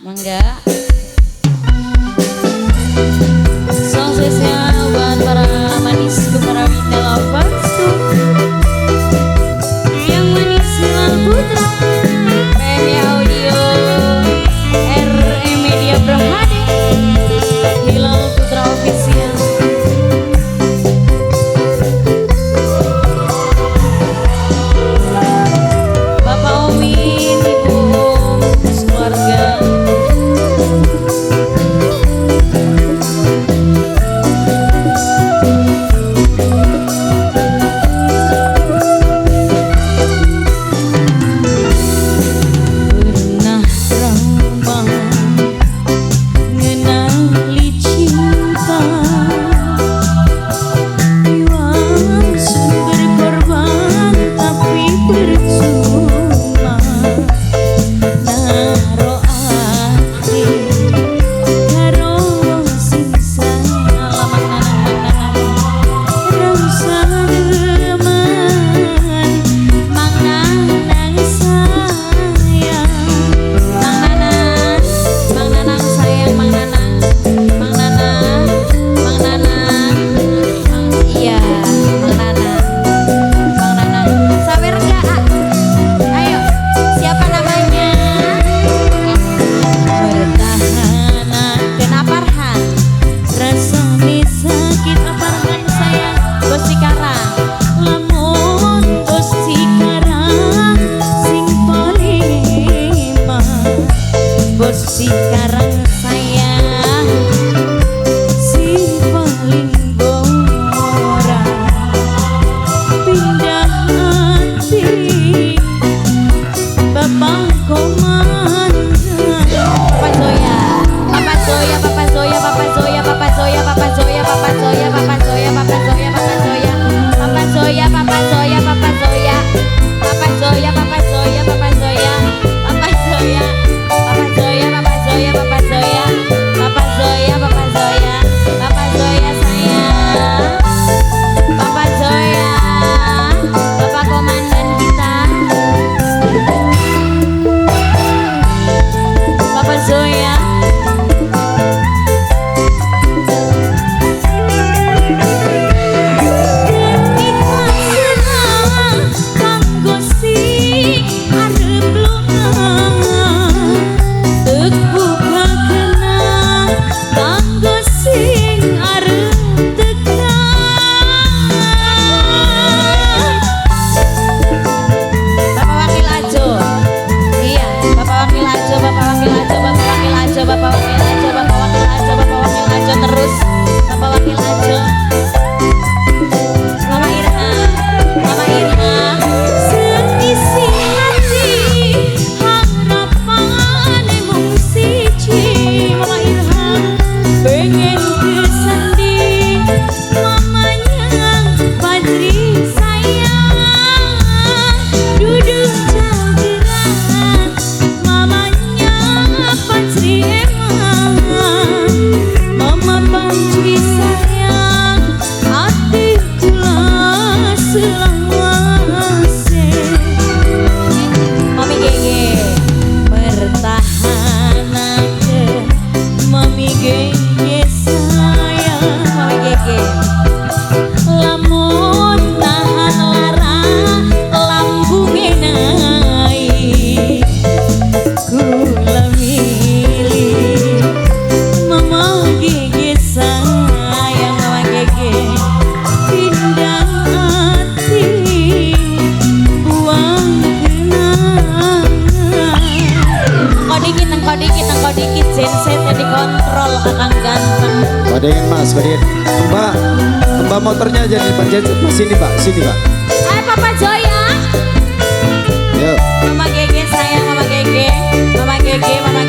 Mangga. Song spesial buat para manisku, para winda lovers yang manis Hilal Putra, PMI Audio, RE Media Berhadi, Hilal Putra Official. Bapak Omin, Ibu Om, keluarga. Sekarang saya si paling borak, pindah hati Bapak Komandan. Papa Zoya, Papa Zoya, Papa Zoya, Papa Zoya, Papa Zoya, Papa Zoya, Papa Zoya, Papa Zoya, Papa Zoya, Papa Zoya, Papa Zoya, Papa Zoya, Papa Zoya, Papa Zoya, Papa Zoya, Papa Zoya, Papa Zoya. Kodein mas, kodein. Mbak motornya jadi panjat. Sini mbak, sini mbak. Hai Papa Zoya. Yuk. Mama Gege sayang, Mama Gege, Mama Gege, Mama